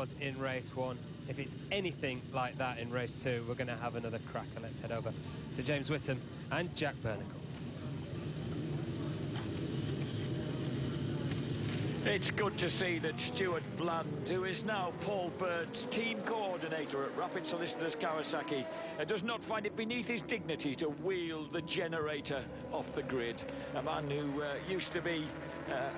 was in race 1. If it's anything like that in race 2, we're going to have another cracker. Let's head over to James Whittam and Jack Bernacle. It's good to see that Stuart Bland, who is now Paul Bird's team coordinator at Rapid Solicitors Kawasaki, does not find it beneath his dignity to wheel the generator off the grid. A man who used to be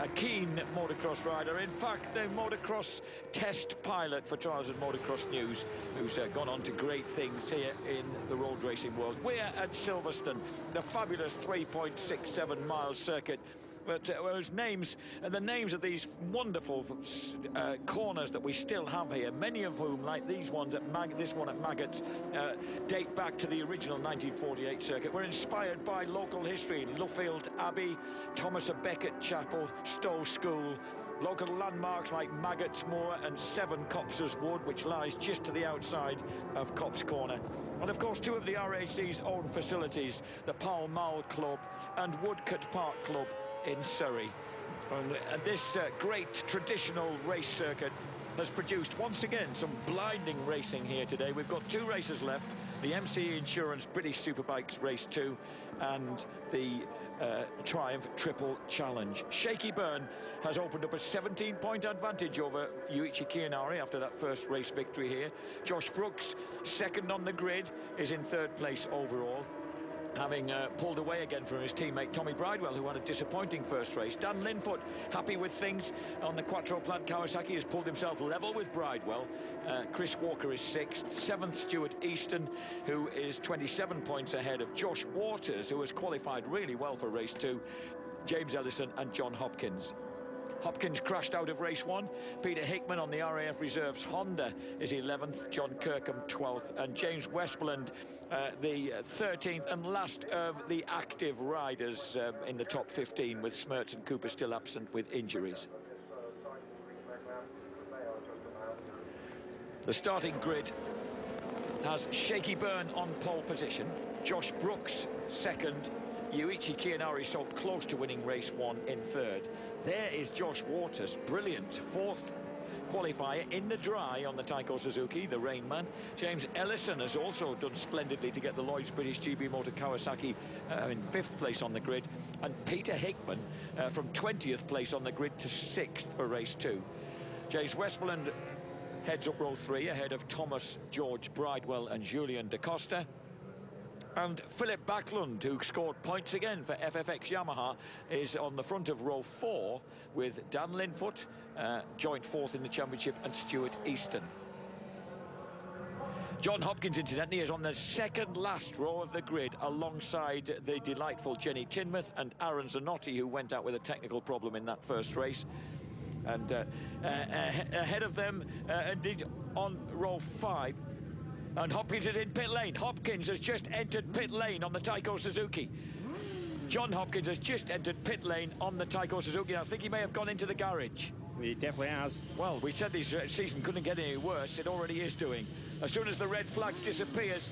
a keen motocross rider, in fact the motocross test pilot for Trials and Motocross News, who's gone on to great things here in the road racing world. We're at Silverstone, the fabulous 3.67 mile circuit. But those names, the names of these wonderful corners that we still have here, many of whom, like these ones at this one at Maggots, date back to the original 1948 circuit, were inspired by local history. Luffield Abbey, Thomas à Becket Chapel, Stowe School, local landmarks like Maggots Moor and Seven Copses Wood, which lies just to the outside of Copse Corner. And of course, two of the RAC's own facilities, the Pall Mall Club and Woodcote Park Club in Surrey. And this great traditional race circuit has produced once again some blinding racing here today. We've got 2 races left, the MCE Insurance British Superbikes Race 2 and the Triumph Triple Challenge. Shaky Byrne has opened up a 17-point advantage over Yuichi Kiyanari after that first race victory here. Josh Brooks, second on the grid, is in 3rd place overall, having pulled away again from his teammate Tommy Bridewell, who had a disappointing first race. Dan Linfoot, happy with things on the Quattro Plant Kawasaki, has pulled himself level with Bridewell. Chris Walker is 6th. 7th, Stuart Easton, who is 27 points ahead of Josh Waters, who has qualified really well for race 2, James Ellison and John Hopkins. Hopkins crashed out of race 1. Peter Hickman on the RAF Reserves Honda is 11th, John Kirkham 12th, and James Westmoreland the 13th and last of the active riders in the top 15, with Smertz and Cooper still absent with injuries. The starting grid has Shaky Byrne on pole position, Josh Brooks 2nd, Yuichi Kiyanari so close to winning race 1 in 3rd. There is Josh Waters, brilliant, 4th qualifier in the dry on the Taiko Suzuki, the Rain Man. James Ellison has also done splendidly to get the Lloyd's British GB Motor Kawasaki in 5th place on the grid. And Peter Hickman from 20th place on the grid to 6th for race 2. James Westmoreland heads up row 3 ahead of Thomas, George Bridewell and Julian Da Costa. And Philip Backlund, who scored points again for FFX Yamaha, is on the front of row 4 with Dan Linfoot, joint 4th in the championship, and Stuart Easton. John Hopkins, incidentally, is on the 2nd last row of the grid alongside the delightful Jenny Tinmouth and Aaron Zanotti, who went out with a technical problem in that first race. And ahead of them, indeed, on row 5, and Hopkins is in pit lane. Hopkins has just entered pit lane on the Taiko Suzuki. John Hopkins has just entered pit lane on the Taiko Suzuki. I think he may have gone into the garage. He definitely has. Well, we said this season couldn't get any worse. It already is doing. As soon as the red flag disappears,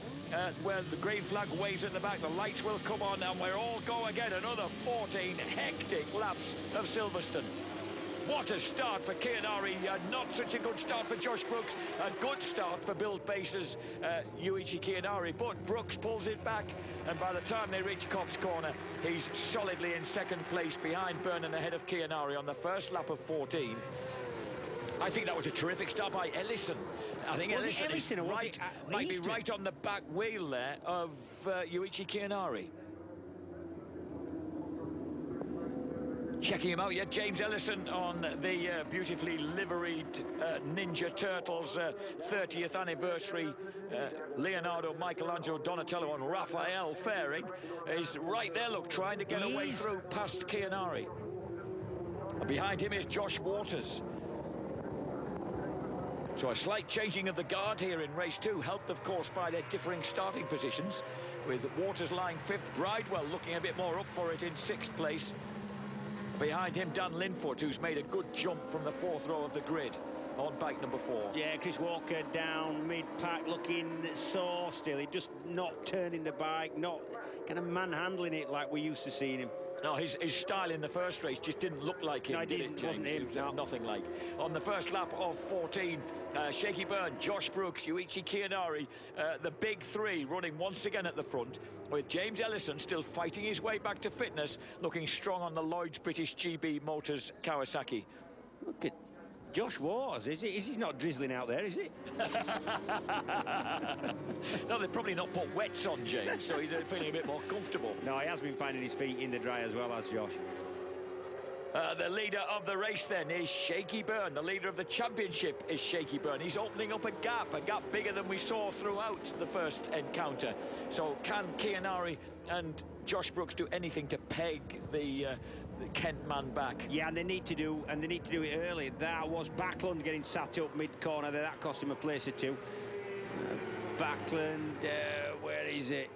where the green flag waves at the back, the lights will come on and we'll all go again. Another 14 hectic laps of Silverstone. What a start for Kiyanari, not such a good start for Josh Brooks, a good start for Bill Base's Yuichi Kiyanari, but Brooks pulls it back, and by the time they reach Copse Corner, he's solidly in 2nd place behind Byrne and ahead of Kiyanari on the first lap of 14. I think that was a terrific start by Ellison. I think Ellison might be right on the back wheel there of Yuichi Kiyanari. Checking him out yet, James Ellison on the beautifully liveried Ninja Turtles 30th anniversary. Leonardo, Michelangelo, Donatello and Raphael Fairing is right there, look, trying to get away through past Kiyanari. And behind him is Josh Waters. So a slight changing of the guard here in race 2, helped of course by their differing starting positions, with Waters lying 5th, Bridewell looking a bit more up for it in 6th place. Behind him, Dan Linfoot, who's made a good jump from the 4th row of the grid on bike number 4. Yeah, Chris Walker down mid-pack, looking sore still. He just not turning the bike, not kind of manhandling it like we used to see him. No, his style in the first race just didn't look like him, No, did it, James? wasn't him, It was no. nothing like. On the first lap of 14, Shaky Byrne, Josh Brooks, Yuichi Kiyanari, the big three running once again at the front, with James Ellison still fighting his way back to fitness, looking strong on the Lloyd's British GB Motors Kawasaki. Look at Josh Waters. Is he not drizzling out there, is he? No, they've probably not put wets on James, so he's feeling a bit more comfortable. No, he has been finding his feet in the dry as well as Josh. The leader of the race then is Shaky Byrne. The leader of the championship is Shaky Byrne. He's opening up a gap bigger than we saw throughout the first encounter. So can Kiyanari and Josh Brooks do anything to peg the Kent man back? Yeah, and they need to do it early. That was Backlund getting sat up mid-corner there. That cost him a place or two. Backlund, where is it?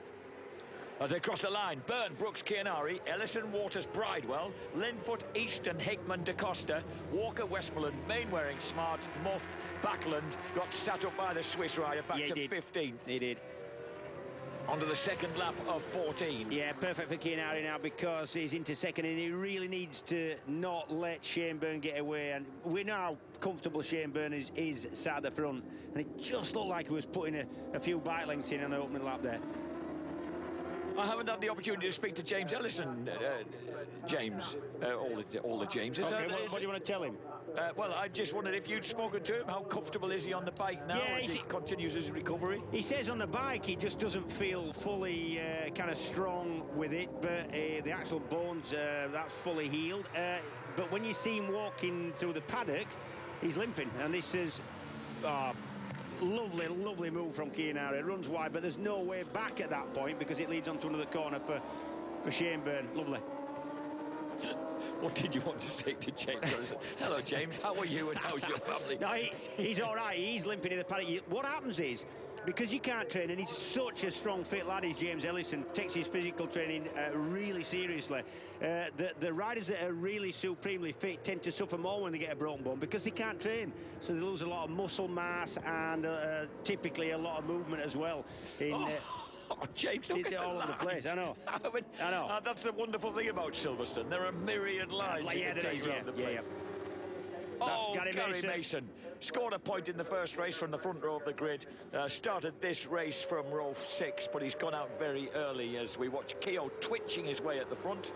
As they cross the line, Byrne, Brooks, Kiyanari, Ellison, Waters, Bridewell, Linfoot, Easton, Hickman, DaCosta, Walker, Westmoreland, Mainwaring, Smart, Muff, Backlund got sat up by the Swiss rider back to 15. He did. Onto the second lap of 14. Yeah, perfect for Kiyanari now because he's into second and he really needs to not let Shane Byrne get away. And we know how comfortable Shane Byrne is sat at the front. And it just looked like he was putting a few bike lengths in on the opening lap there. I haven't had the opportunity to speak to James Ellison, James, all the Jameses. Okay, what do you want to tell him? Well, I just wondered if you'd spoken to him. How comfortable is he on the bike now as he continues his recovery? He says on the bike he just doesn't feel fully kind of strong with it, but the actual bones, that's fully healed. But when you see him walking through the paddock, he's limping, and this is... lovely move from Kiyanari. It runs wide, but there's no way back at that point because it leads onto another corner for Shane Byrne. Lovely. What did you want to say to James? Hello, James. How are you and how's your family? No, he's all right. He's limping in the paddock. What happens is, because you can't train, and he's such a strong, fit lad, is James Ellison, takes his physical training really seriously. The riders that are really supremely fit tend to suffer more when they get a broken bone because they can't train. So they lose a lot of muscle mass and typically a lot of movement as well. James, look at all over the place. I know. I know. That's the wonderful thing about Silverstone. There are myriad lines you can take around the place. Oh, Gary Mason scored a point in the first race from the front row of the grid. Started this race from row 6, but he's gone out very early as we watch Keogh twitching his way at the front.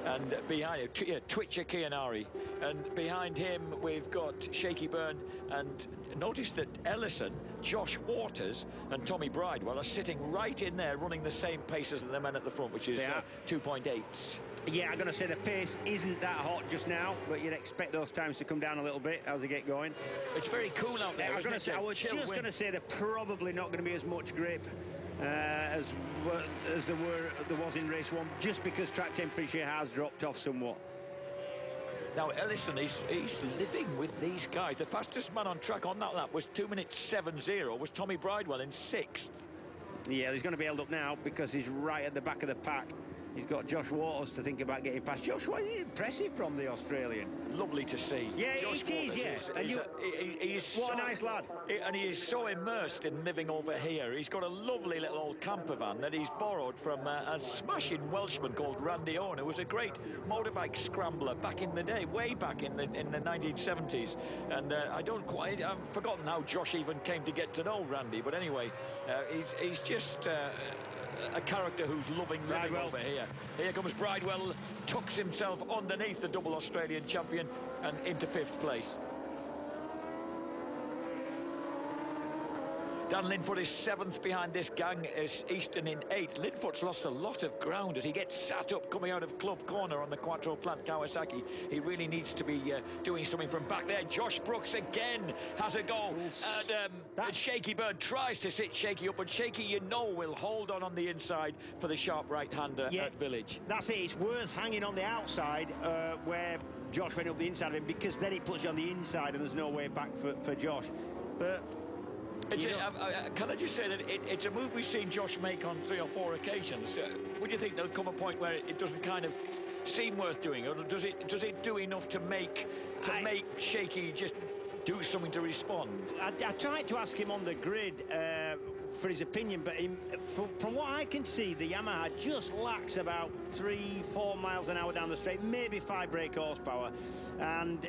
And behind Twitcher Kiyanari. And behind him, we've got Shaky Byrne. And notice that Ellison, Josh Waters and Tommy Bridewell are sitting right in there, running the same pace as the men at the front, which is 2.8s. Yeah, I'm going to say the pace isn't that hot just now, but you'd expect those times to come down a little bit as they get going. It's very cool out there. I was just going to say they're probably not going to be as much grip as there was in race 1, just because track temperature has dropped off somewhat. Now Ellison, he's living with these guys. The fastest man on track on that lap was 2 minutes 7.0, was Tommy Bridewell in 6th. Yeah, he's going to be held up now because he's right at the back of the pack. He's got Josh Waters to think about getting past. Josh Waters is impressive from the Australian. Lovely to see. Yeah, Josh what a nice lad. And he is so immersed in living over here. He's got a lovely little old camper van that he's borrowed from a smashing Welshman called Randy Owen, who was a great motorbike scrambler back in the day, way back in the 1970s. And I've forgotten how Josh even came to get to know Randy. But anyway, he's just... a character who's loving living over here. Here comes Bridewell, tucks himself underneath the double Australian champion and into 5th place. Dan Linfoot is 7th behind this gang, is Easton in 8th. Linfoot's lost a lot of ground as he gets sat up coming out of Club Corner on the Quattro Plant Kawasaki. He really needs to be doing something from back there. Josh Brooks again has a go. And Shaky Byrne tries to sit Shaky up, and Shaky, will hold on the inside for the sharp right-hander at Village. That's it. It's worth hanging on the outside where Josh went up the inside of him, because then he puts you on the inside and there's no way back for Josh. But... can I just say that it's a move we've seen Josh make on 3 or 4 occasions. Would you think there'll come a point where it doesn't kind of seem worth doing, or does it do enough to make Shaky just do something to respond. I tried to ask him on the grid for his opinion, but from what I can see, the Yamaha just lacks about 3-4 miles an hour down the straight, maybe 5 brake horsepower, and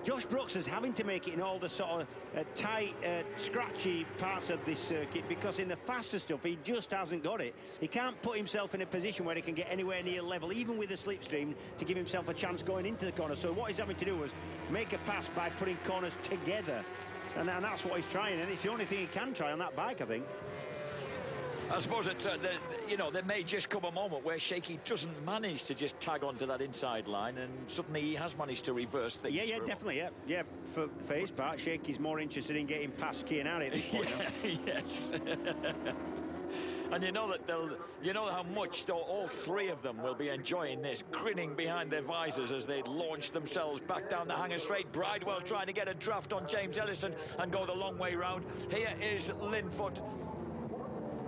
Josh Brooks is having to make it in all the sort of tight, scratchy parts of this circuit, because in the faster stuff he just hasn't got it. He can't put himself in a position where he can get anywhere near level, even with a slipstream, to give himself a chance going into the corner. So what he's having to do is make a pass by putting corners together, and that's what he's trying, and it's the only thing he can try on that bike, I think. I suppose that, you know, there may just come a moment where Shaky doesn't manage to just tag onto that inside line, and suddenly he has managed to reverse things. Yeah, definitely, yeah. For his part, Shaky's more interested in getting past Kianari at this point. Yes. And you know that you know how much all three of them will be enjoying this, grinning behind their visors as they launch themselves back down the Hanger Straight. Bridewell trying to get a draft on James Ellison and go the long way round. Here is Linfoot.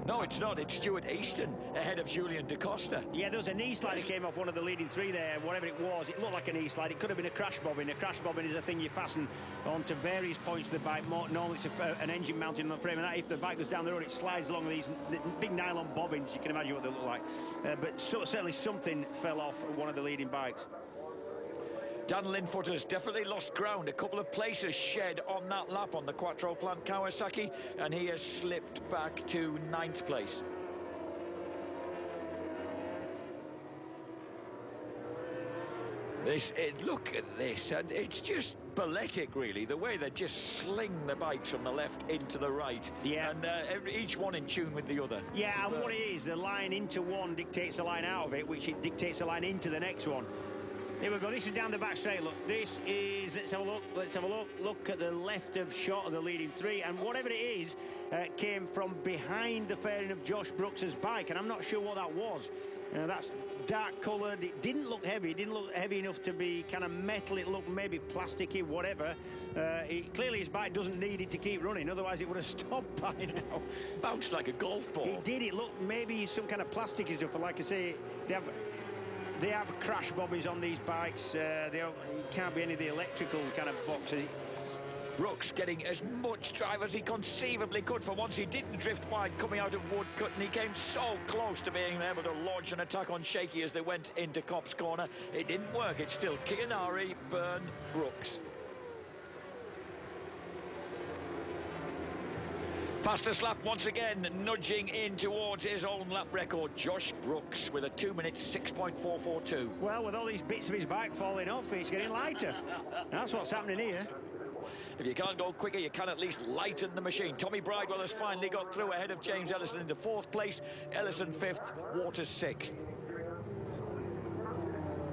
No, it's not. It's Stuart Easton ahead of Julian Da Costa. Yeah, there was a knee slide that came off one of the leading three there, whatever it was. It looked like a knee slide. It could have been a crash bobbin. A crash bobbin is a thing you fasten onto various points of the bike. Normally it's an engine mounted on the frame, and that, if the bike goes down the road, it slides along these big nylon bobbins. You can imagine what they look like. But certainly something fell off one of the leading bikes. Dan Linfoot has definitely lost ground. A couple of places shed on that lap on the Quattro Plant Kawasaki, and he has slipped back to 9th place. Look at this, and it's just balletic, really, the way they just sling the bikes from the left into the right. Yeah. And each one in tune with the other. Yeah, and what it is, the line into one dictates the line out of it, which it dictates the line into the next one. Here we go. This is down the back straight. Look, this is, let's have a look. Look at the left of shot of the leading three, and whatever it is came from behind the fairing of Josh Brooks's bike, and I'm not sure what that was. That's dark coloured. It didn't look heavy. It didn't look heavy enough to be kind of metal. It looked maybe plasticky, whatever. Clearly his bike doesn't need it to keep running, otherwise it would have stopped by now. Bounced like a golf ball. It did. It looked maybe some kind of plasticky stuff, but like I say, they have crash bobbies on these bikes. It can't be any of the electrical kind of boxes. Brooks getting as much drive as he conceivably could. For once he didn't drift wide coming out of Woodcut, and he came so close to being able to launch an attack on Shaky as they went into Copse Corner. It didn't work. It's still Kianari, Byrne, Brooks. Fastest lap once again, nudging in towards his own lap record. Josh Brooks with a 2 minutes 6.442. Well, with all these bits of his bike falling off, it's getting lighter. That's what's happening here. If you can't go quicker, you can at least lighten the machine. Tommy Bridewell has finally got through ahead of James Ellison into 4th place. Ellison 5th, Waters 6th.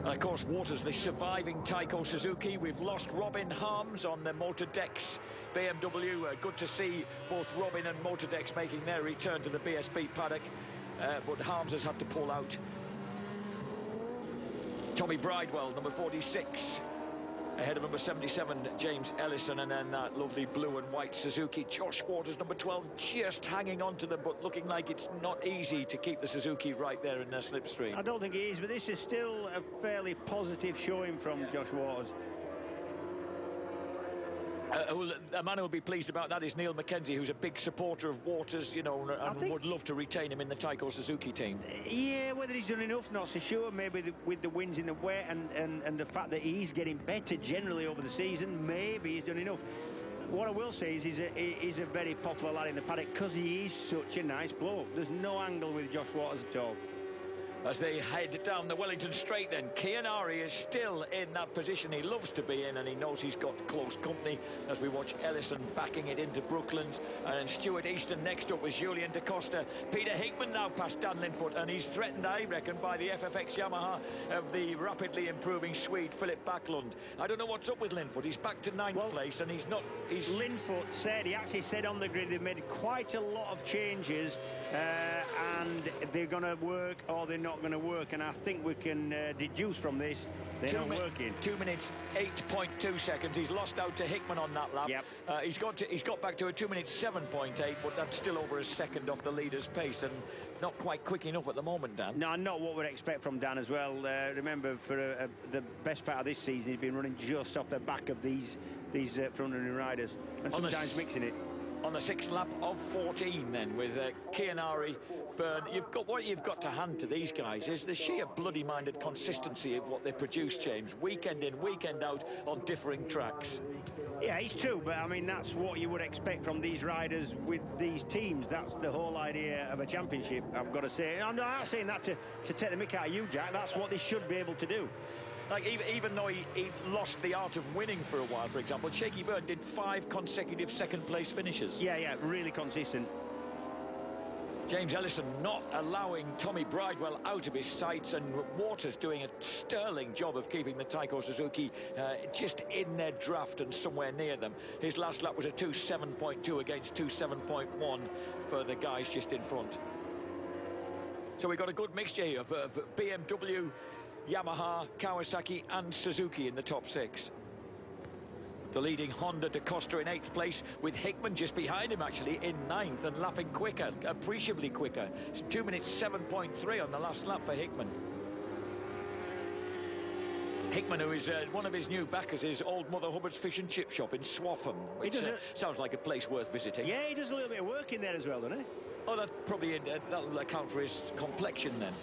And of course, Waters, the surviving Taiko Suzuki. We've lost Robin Harms on the Motordex BMW. Good to see both Robin and Motordex making their return to the BSB paddock. But Harms has had to pull out. Tommy Bridewell, number 46. Ahead of number 77, James Ellison, and then that lovely blue and white Suzuki. Josh Waters, number 12, just hanging on to them, but looking like it's not easy to keep the Suzuki right there in their slipstream. I don't think it is, but this is still a fairly positive showing from Josh Waters. A man who will be pleased about that is Neil McKenzie, who's a big supporter of Waters, you know, and would love to retain him in the Taiko Suzuki team. Yeah, whether he's done enough, not so sure. Maybe with the wins in the wet and the fact that he's getting better generally over the season, maybe he's done enough. What I will say is he's a very popular lad in the paddock because he is such a nice bloke. There's no angle with Josh Waters at all. As they head down the Wellington Straight then, Kianari is still in that position he loves to be in, and he knows he's got close company as we watch Ellison backing it into Brooklands, and Stuart Easton next up with Julian Da Costa. Peter Hickman now past Dan Linfoot, and he's threatened, I reckon, by the FFX Yamaha of the rapidly improving Swede Philip Backlund. I don't know what's up with Linfoot. He's back to 9th place, and Linfoot said, he actually said on the grid, they've made quite a lot of changes, and they're going to work or they're not going to work, and I think we can deduce from this they're not working. 2 minutes 8.2 seconds. He's lost out to Hickman on that lap. Yep. He's got back to a 2 minutes 7.8, but that's still over a second off the leader's pace, and not quite quick enough at the moment, Dan. No, not what we'd expect from Dan as well. Remember, for the best part of this season, he's been running just off the back of these these front-running riders, and sometimes mixing it. On the 6th lap of 14 then, with Chianari, Byrne. What you've got to hand to these guys is the sheer bloody-minded consistency of what they produce, James, weekend in, weekend out on differing tracks. Yeah, it's true, but I mean, that's what you would expect from these riders with these teams. That's the whole idea of a championship, I've got to say. I'm not saying that to take the mick out of you, Jack. That's what they should be able to do. Like, even though he lost the art of winning for a while, for example, Shaky Byrne did 5 consecutive second-place finishes. Yeah, really consistent. James Ellison not allowing Tommy Bridewell out of his sights, and Waters doing a sterling job of keeping the Taiko Suzuki just in their draft and somewhere near them. His last lap was a 2.7.2 against 2.7.1 for the guys just in front. So we've got a good mixture here of BMW, Yamaha, Kawasaki and Suzuki in the top 6. The leading Honda Da Costa in 8th place, with Hickman just behind him actually in 9th and lapping quicker, appreciably quicker. It's 2 minutes 7.3 on the last lap for Hickman. Hickman, who is one of his new backers, is Old Mother Hubbard's Fish and Chip Shop in Swaffham, which sounds like a place worth visiting. Yeah, he does a little bit of work in there as well, doesn't he? Oh, that'll account for his complexion then.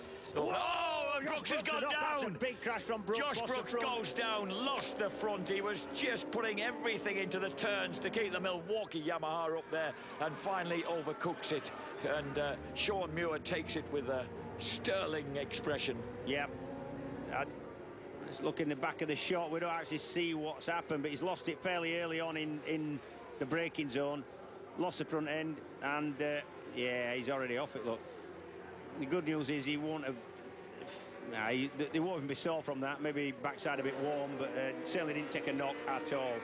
Brooks has gone down. That's a big crash from Brooks. Josh Brooks goes down, lost the front. He was just putting everything into the turns to keep the Milwaukee Yamaha up there, and finally overcooks it. And Sean Muir takes it with a sterling expression. Yep. Let's look in the back of the shot. We don't actually see what's happened, but he's lost it fairly early on in the braking zone. Lost the front end, and yeah, he's already off it, look. The good news is he won't have... they won't even be sore from that. Maybe backside a bit warm, but certainly didn't take a knock at all.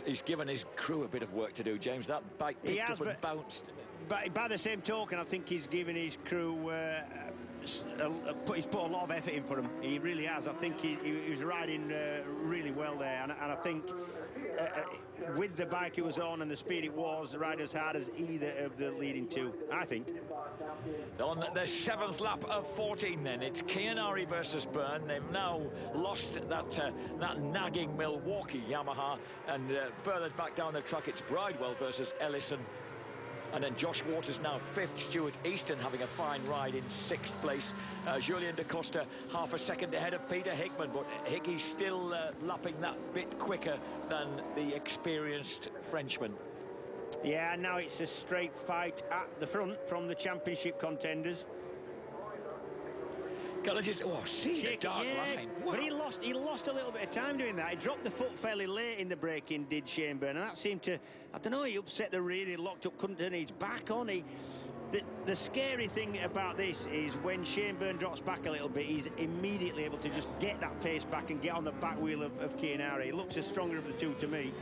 He's given his crew a bit of work to do, James. That bike picked up and bounced. But by the same token, I think he's given his crew... he's put a lot of effort in for him. He really has. I think he was riding really well there, and I think with the bike it was on and the speed it was, the rider as hard as either of the leading two, I think. On the 7th lap of 14 then, it's Chianari versus Byrne. They've now lost that nagging Milwaukee Yamaha, and further back down the track it's Bridewell versus Ellison. And then Josh Waters now 5th, Stuart Easton having a fine ride in 6th place. Julien Da Costa half a second ahead of Peter Hickman, but Hickey's still lapping that bit quicker than the experienced Frenchman. Yeah, now it's a straight fight at the front from the championship contenders. See the dark line. Wow. But he lost a little bit of time doing that. He dropped the foot fairly late in the braking, did Shane Byrne, and that seemed to, I don't know, he upset the rear, he locked up, couldn't turn his back on. The scary thing about this is when Shane Byrne drops back a little bit, he's immediately able to just get that pace back and get on the back wheel of Chianari. He looks the stronger of the two to me.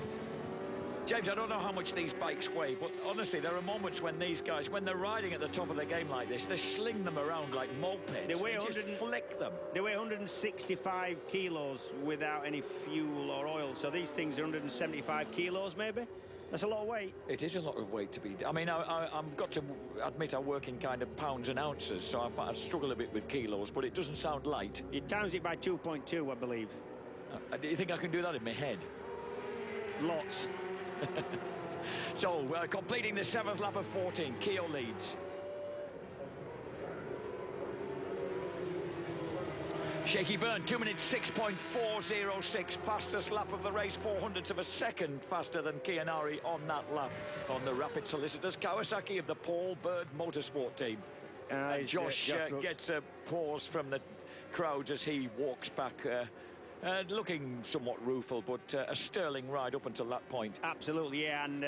James, I don't know how much these bikes weigh, but honestly, there are moments when these guys, when they're riding at the top of the game like this, they sling them around like mopeds. They just flick them. They weigh 165 kilos without any fuel or oil, so these things are 175 kilos maybe. That's a lot of weight. It is a lot of weight to be... I mean, I've got to admit I work in kind of pounds and ounces, so I struggle a bit with kilos, but it doesn't sound light. You times it by 2.2, I believe. Do you think I can do that in my head? Lots. So, completing the 7th lap of 14, Keogh leads. Shaky Byrne, 2 minutes 6.406, fastest lap of the race, 400ths of a second faster than Chianari on that lap on the Rapid Solicitors Kawasaki of the Paul Bird Motorsport team. Josh gets applause from the crowds as he walks back. Looking somewhat rueful, but a sterling ride up until that point. Absolutely, yeah, and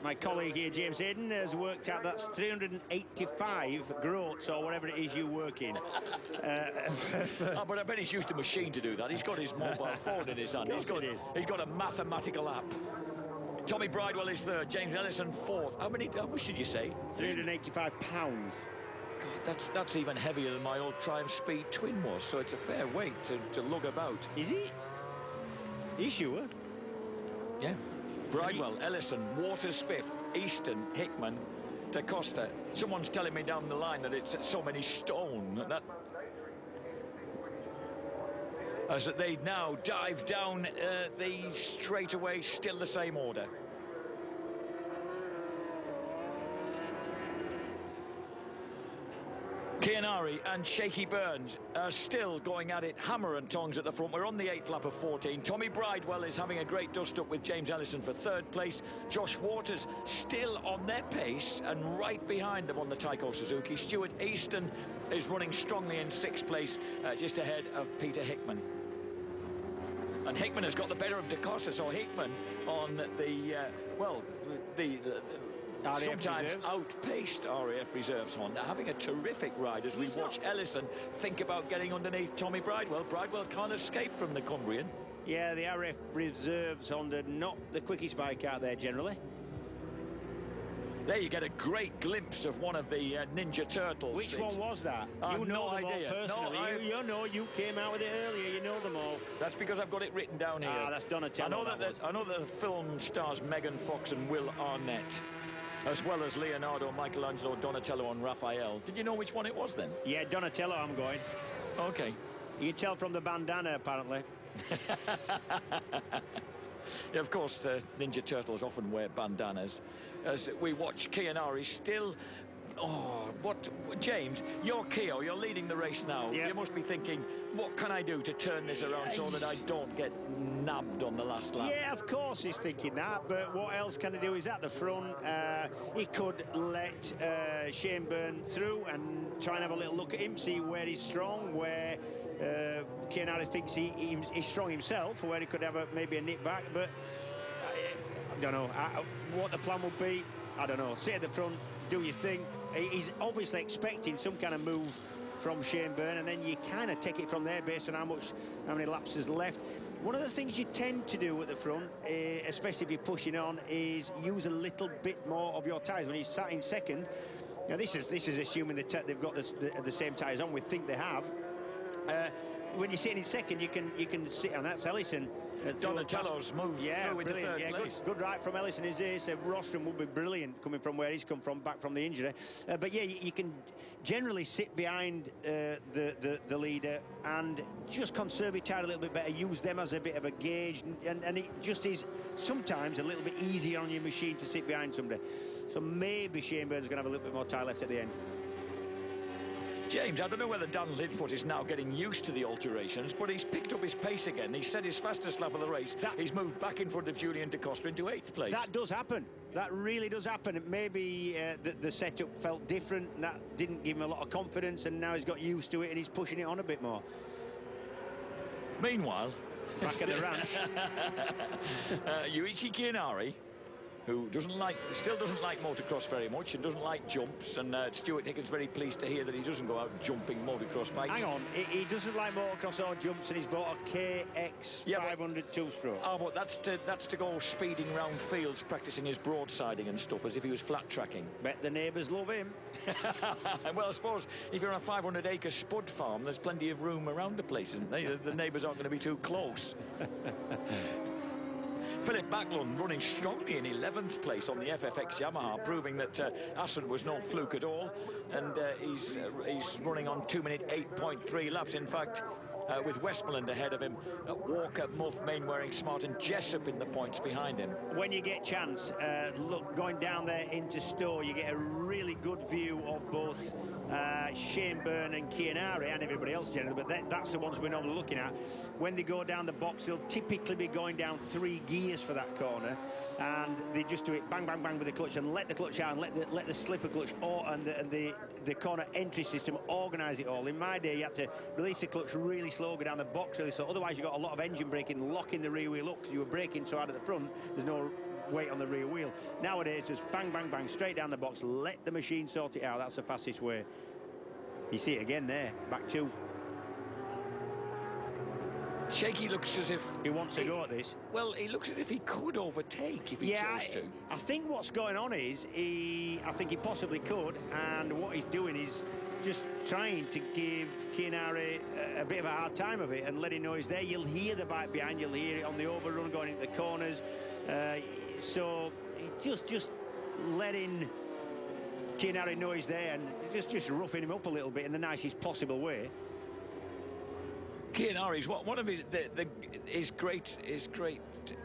my colleague here, James Hayden, has worked out that's 385 groats or whatever it is you work in. But I bet he's used a machine to do that. He's got his mobile phone in his hand. He's got a mathematical app. Tommy Bridewell is 3rd, James Ellison 4th. How much did you say? 385 pounds. God, that's even heavier than my old Triumph Speed Twin was, so it's a fair weight to lug about. Is he? Are you sure? Yeah. Bridewell, Ellison, Waters 5th, Easton, Hickman, Da Costa. Someone's telling me down the line that it's so many stone. as they now dive down the straightaway, still the same order. Chianari and Shaky Burns are still going at it, hammer and tongs at the front. We're on the 8th lap of 14. Tommy Bridewell is having a great dust-up with James Ellison for 3rd place. Josh Waters still on their pace and right behind them on the Tyco Suzuki. Stuart Easton is running strongly in 6th place, just ahead of Peter Hickman. And Hickman has got the better of Da Costa, so Hickman on the, sometimes outpaced RAF Reserves Honda, having a terrific ride as we watch Ellison think about getting underneath Tommy Bridewell. Bridewell can't escape from the Cumbrian. Yeah, the RAF Reserves Honda, not the quickest bike out there generally. There you get a great glimpse of one of the Ninja Turtles. Which one was that? You know no them idea. all personally. No, you know, you came out with it earlier. You know them all. That's because I've got it written down here. Ah, that's Donatello. I know that the film stars Megan Fox and Will Arnett, as well as Leonardo, Michelangelo, Donatello and Raphael. Did you know which one it was then? Yeah, Donatello, I'm going. Okay. You can tell from the bandana, apparently. Yeah, of course, the Ninja Turtles often wear bandanas. As we watch Chianari still... Oh, James, you're Keogh, you're leading the race now. Yep. You must be thinking, what can I do to turn this around so that I don't get nabbed on the last lap? Yeah, of course he's thinking that, but what else can he do? He's at the front. He could let Shane Byrne through and try and have a little look at him, see where he's strong, where Chianari thinks he's strong himself, where he could have maybe a nip back, but I don't know. What the plan would be, I don't know. Sit at the front, do your thing. He's obviously expecting some kind of move from Shane Byrne, and then you kind of take it from there based on how many laps is left. One of the things you tend to do at the front, especially if you're pushing on, is use a little bit more of your tyres. When he's sat in second, now this is assuming they've got the same tyres on. We think they have. When you're sitting in second, you can sit on. That's Ellison. Donatello's moved through into third place. Good right from Ellison. His ace. Rostrom would be brilliant coming from where he's come from, back from the injury. But yeah, you can generally sit behind the leader and just conserve your tyre a little bit better. Use them as a bit of a gauge, and it just is sometimes a little bit easier on your machine to sit behind somebody. So maybe Shane Byrne's going to have a little bit more tyre left at the end. James, I don't know whether Dan Lidfoot is now getting used to the alterations, but he's picked up his pace again. He set his fastest lap of the race. He's moved back in front of Julian Da Costa into 8th place. That does happen. That really does happen. Maybe the setup felt different, and that didn't give him a lot of confidence, and now he's got used to it and he's pushing it on a bit more. Meanwhile, back at the ranch, Yuichi Chianari, who still doesn't like motocross very much and doesn't like jumps, and Stuart Hicken's very pleased to hear that he doesn't go out jumping motocross bikes. Hang on, he doesn't like motocross or jumps, and he's bought a KX 500 two-stroke. Oh, but that's to go speeding round fields, practicing his broadsiding and stuff, as if he was flat tracking. Bet the neighbours love him. Well, I suppose if you're on a 500-acre spud farm, there's plenty of room around the place, isn't there? The neighbours aren't going to be too close. Philip Backlund running strongly in 11th place on the FFX Yamaha, proving that Assen was no fluke at all, and he's running on 2-minute 8.3 laps. In fact, with Westmoreland ahead of him, Walker, Muff, Mainwaring, Smart and Jessup in the points behind him. When you get chance, look, going down there into Stowe, you get a really good view of both Shane Byrne and Chianari and everybody else generally, but that's the ones we're normally looking at. When they go down the box, they'll typically be going down 3 gears for that corner, and they just do it bang, bang, bang with the clutch and let the clutch out and let the slipper clutch and the corner entry system organise it all. In my day, you had to release the clutch really slow, go down the box really slow, otherwise you got a lot of engine braking, locking the rear wheel up because you were braking so hard at the front, there's no weight on the rear wheel. Nowadays, just bang, bang, bang, straight down the box, let the machine sort it out. That's the fastest way. You see it again there, back 2. Shaky looks as if he wants to go at this. Well, he looks as if he could overtake if he chose to. I think what's going on is I think he possibly could, and what he's doing is just trying to give Chianari a bit of a hard time of it and let him know he's there. You'll hear the bike behind, you'll hear it on the overrun going into the corners. So just letting Chianari know he's there and just roughing him up a little bit in the nicest possible way. Chianari's one of his great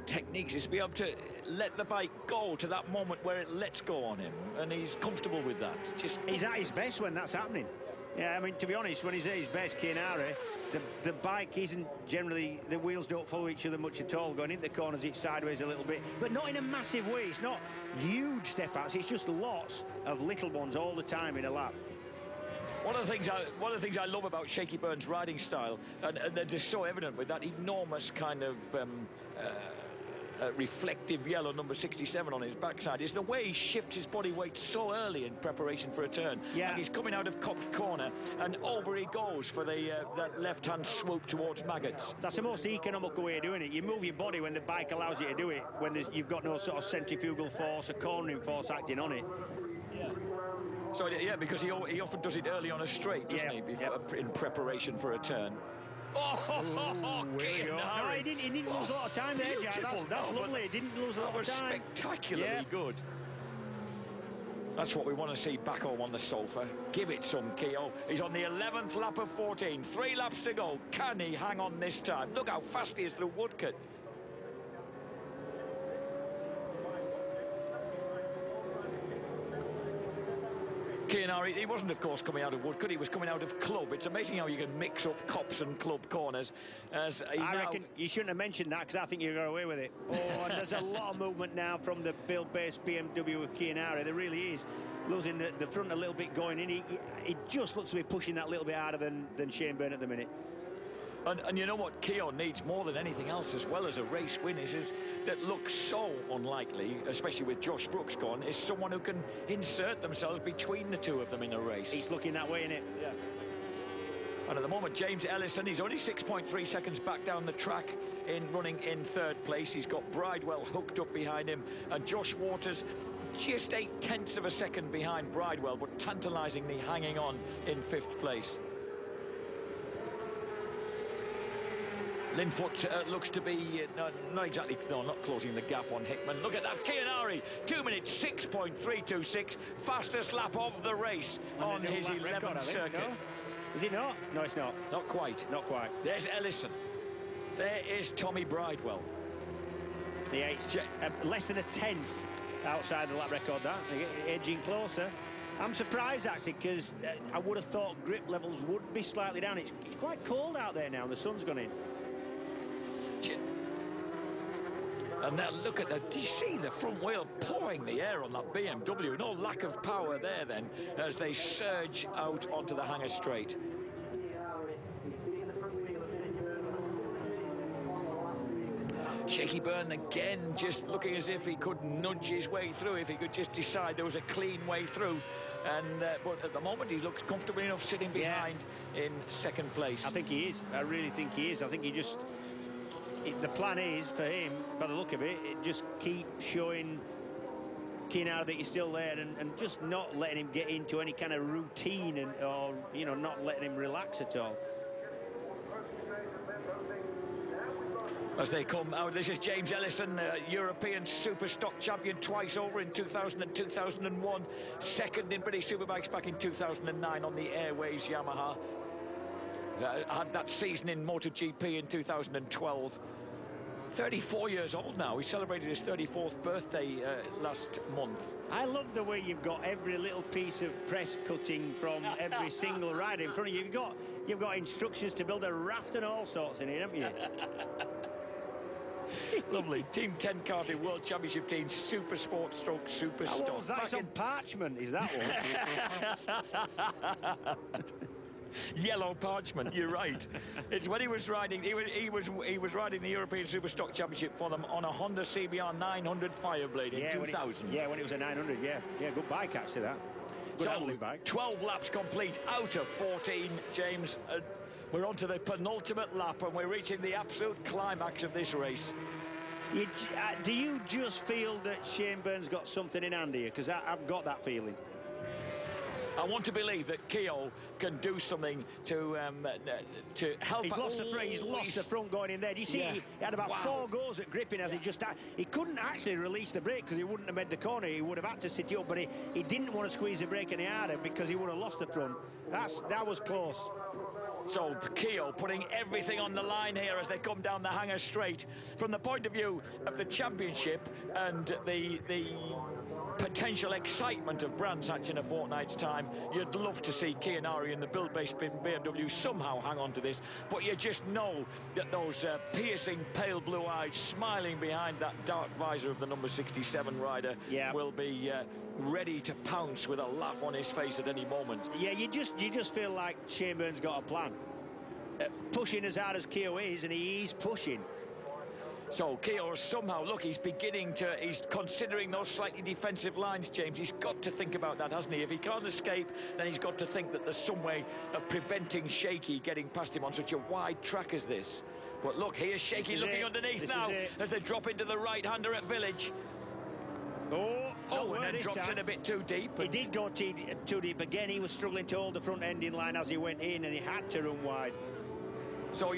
techniques is to be able to let the bike go to that moment where it lets go on him, and he's comfortable with that. He's at his best when that's happening. Yeah, I mean, to be honest, when he's at his best, Chianari, the bike isn't generally, the wheels don't follow each other much at all. Going into the corners, it's sideways a little bit, but not in a massive way. It's not huge step outs, it's just lots of little ones all the time in a lap. One of the things I love about Shaky Byrne's riding style, and they're just so evident with that enormous kind of reflective yellow number 67 on his backside, is the way he shifts his body weight so early in preparation for a turn. Yeah. Like he's coming out of Copped Corner and over he goes for that left-hand swoop towards Maggots. That's the most economical way of doing it. You move your body when the bike allows you to do it, when you've got no sort of centrifugal force or cornering force acting on it. Yeah. So, yeah, because he often does it early on a straight, doesn't he, in preparation for a turn. Oh, no, he didn't lose a lot of time there, Jack. That's lovely. He didn't lose a lot of time. Spectacularly good. That's what we want to see back home on the sofa. Give it some, Keogh. He's on the 11th lap of 14. 3 laps to go. Can he hang on this time? Look how fast he is through Woodcote. Chianari, he wasn't, of course, coming out of Woodcote, he was coming out of Club. It's amazing how you can mix up Copse and Club corners. I reckon you shouldn't have mentioned that, because I think you got away with it. Oh, and there's a lot of movement now from the Bill-based BMW with Chianari. There really is. Losing the front a little bit going in. He just looks to be pushing that little bit harder than Shane Byrne at the minute. And you know what Keogh needs more than anything else, as well as a race win, is that looks so unlikely, especially with Josh Brooks gone, is someone who can insert themselves between the two of them in a race. He's looking that way, innit? Yeah. And at the moment, James Ellison, he's only 6.3 seconds back down the track in running in 3rd place. He's got Bridewell hooked up behind him, and Josh Waters just 0.8 of a second behind Bridewell, but tantalisingly hanging on in 5th place. Linfoot looks to be not closing the gap on Hickman. Look at that, Chianari, 2 minutes 6.326, fastest lap of the race on his 11th circuit. No? Is it not? No, it's not. Not quite. Not quite. There's Ellison. There is Tommy Bridewell. Yeah, it's less than a 10th outside the lap record. That edging closer. I'm surprised actually, because I would have thought grip levels would be slightly down. It's quite cold out there now. The sun's gone in. And now look at do you see the front wheel pouring the air on that BMW? No lack of power there then, as they surge out onto the Hanger Straight. Shaky Byrne again, just looking as if he could nudge his way through, if he could just decide there was a clean way through. And but at the moment he looks comfortable enough sitting behind in 2nd place. I think he is. I really think he is. I think he just... the plan is for him, by the look of it, just keep showing Chianari that he's still there, and just not letting him get into any kind of routine, or not letting him relax at all. As they come out, this is James Ellison, European Super Stock champion twice over in 2000 and 2001, 2nd in British Superbikes back in 2009 on the Airways Yamaha. Had that season in MotoGP in 2012. 34 years old now. He celebrated his 34th birthday last month. I love the way you've got every little piece of press cutting from every single rider in front of you. You've got instructions to build a raft and all sorts in it, haven't you? Lovely. Team 10 karting World Championship team, Super Sport stroke Super Stock. That's on parchment, is that one? Yellow parchment, you're right. It's when he was riding, he was riding the European Super Stock Championship for them on a Honda CBR 900 Fireblade in 2000. When it was a 900, yeah, good bike actually, that. Good handling bike. 12 laps complete out of 14, James. We're on to the penultimate lap, and we're reaching the absolute climax of this race. Do you just feel that Shane Byrne's got something in hand here? Because I've got that feeling. I want to believe that Keogh can do something to help. He's lost the front. He's lost the front going in there. Do you see? He had about 4 goes at gripping as he just had. He couldn't actually release the brake because he wouldn't have made the corner. He would have had to sit it up, but he didn't want to squeeze the brake any harder because he would have lost the front. That was close. So Keogh putting everything on the line here as they come down the Hanger Straight. From the point of view of the championship and the potential excitement of Brands Hatch in a fortnight's time, you'd love to see Chianari and the build-based BMW somehow hang on to this, but you just know that those piercing pale blue eyes smiling behind that dark visor of the number 67 rider will be ready to pounce with a laugh on his face at any moment. Yeah, you just feel like Shane Byrne's got a plan. Pushing as hard as Keogh is, and he's pushing. So Keogh somehow, look, he's considering those slightly defensive lines, James. He's got to think about that, hasn't he? If he can't escape, then he's got to think that there's some way of preventing Shaky getting past him on such a wide track as this. But look, here's Shaky looking underneath now as they drop into the right-hander at Village. And then drops in a bit too deep. He did go too deep again. He was struggling to hold the front end in line as he went in, and he had to run wide. So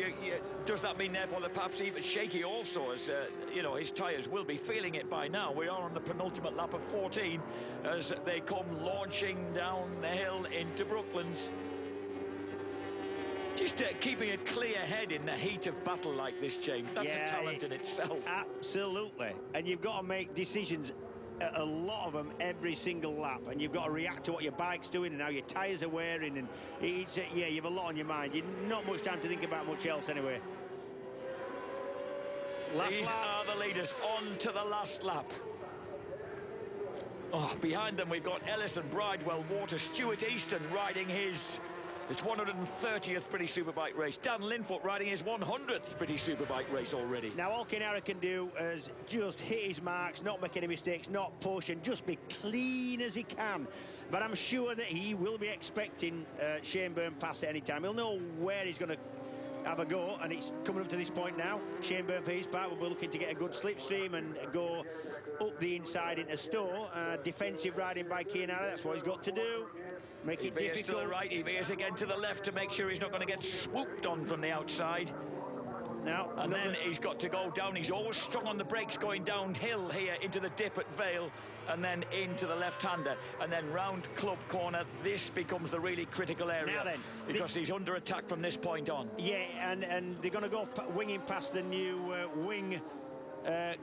does that mean, therefore, that perhaps even Shaky also, as you know, his tyres will be feeling it by now? We are on the penultimate lap of 14 as they come launching down the hill into Brooklands. Just keeping a clear head in the heat of battle like this, James, that's a talent in itself. Absolutely. And you've got to make decisions, a lot of them, every single lap, and you've got to react to what your bike's doing and how your tyres are wearing, and it's you have a lot on your mind. You've not much time to think about much else anyway. These are the leaders on to the last lap. Behind them we've got Ellison, Bridewell, Water, Stuart Easton riding his 130th British Superbike race. Dan Linfoot riding his 100th British Superbike race already. Now all Chianari can do is just hit his marks, not make any mistakes, not push, and just be clean as he can. But I'm sure that he will be expecting Shane Byrne past at any time. He'll know where he's going to have a go, and it's coming up to this point now. Shane Byrne, for his part, will be looking to get a good slipstream and go up the inside into Stowe. Defensive riding by Chianari, that's what he's got to do. Make it difficult. To the right, he veers again to the left to make sure he's not going to get swooped on from the outside. Now, and then he's got to go down. He's always strong on the brakes going downhill here into the dip at Vale, and then into the left-hander, and then round Club Corner. This becomes the really critical area now then, because he's under attack from this point on. Yeah, and they're going to go winging past the new wing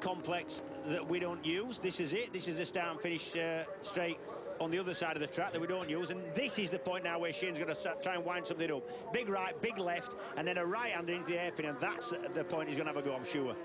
complex that we don't use. This is it. This is the start and finish straight on the other side of the track that we don't use, and this is the point now where Shane's going to try and wind something up. Big right, big left, and then a right-hander into the hairpin, and that's the point he's going to have a go, I'm sure.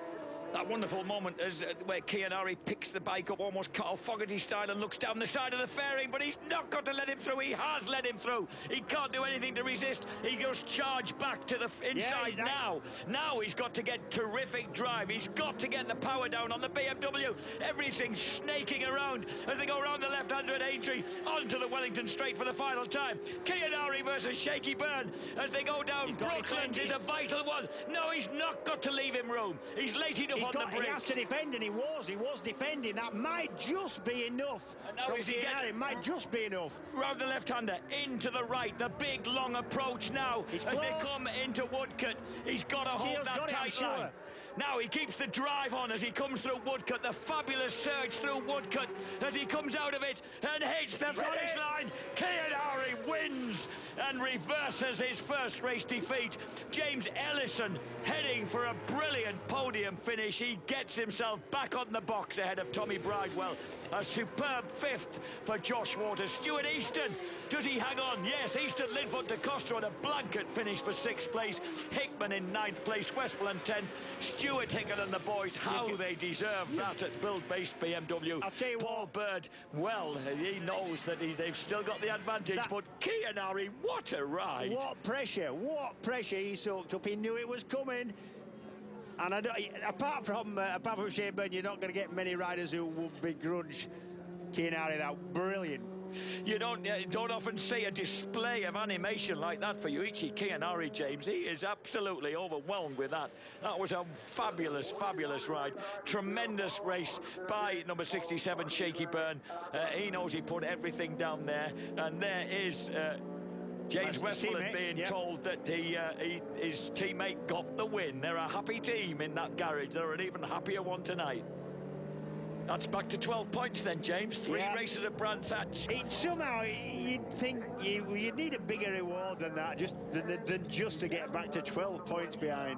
That wonderful moment is where Chianari picks the bike up almost Carl Fogarty style and looks down the side of the fairing, but he's not got to let him through. He has let him through. He can't do anything to resist. He goes charge back to the inside now. Now he's got to get terrific drive. He's got to get the power down on the BMW. Everything's snaking around as they go around the left-hander at Aintree onto the Wellington Straight for the final time. Chianari versus Shaky Byrne as they go down. Brooklands is a vital one. No, he's not got to leave him room. He's late enough. He has to defend, and he was defending. That might just be enough. And now it might just be enough. Round the left-hander, into the right, the big long approach now as they come into Woodcote. He's got to hold that tight line. Now he keeps the drive on as he comes through Woodcote. The fabulous surge through Woodcote as he comes out of it and hits the finish line. Chianari wins and reverses his first race defeat. James Ellison heading for a brilliant podium finish. He gets himself back on the box ahead of Tommy Bridewell. A superb fifth for Josh Waters. Stuart Easton, does he hang on? Yes, Easton, Linfoot, DaCosta on a blanket finish for 6th place. Hickman in 9th place, Westwell in 10th. Stuart Hickman and the boys, how they deserve that at build-based BMW. I'll tell you Paul Bird, well, he knows that they've still got the advantage, but Chianari, what a ride. What pressure he soaked up. He knew it was coming. And apart from Shane Byrne, you're not going to get many riders who would begrudge Chianari that. Brilliant. You don't often see a display of animation like that for Yuichi Chianari, James. He is absolutely overwhelmed with that. That was a fabulous, fabulous ride. Tremendous race by number 67, Shaky Byrne. He knows he put everything down there. And there is James Westwell being told that his teammate got the win. They're a happy team in that garage. They're an even happier one tonight. That's back to 12 points then, James. 3 races at Brands Hatch. Somehow you'd think you'd need a bigger reward than that, than just to get back to 12 points behind.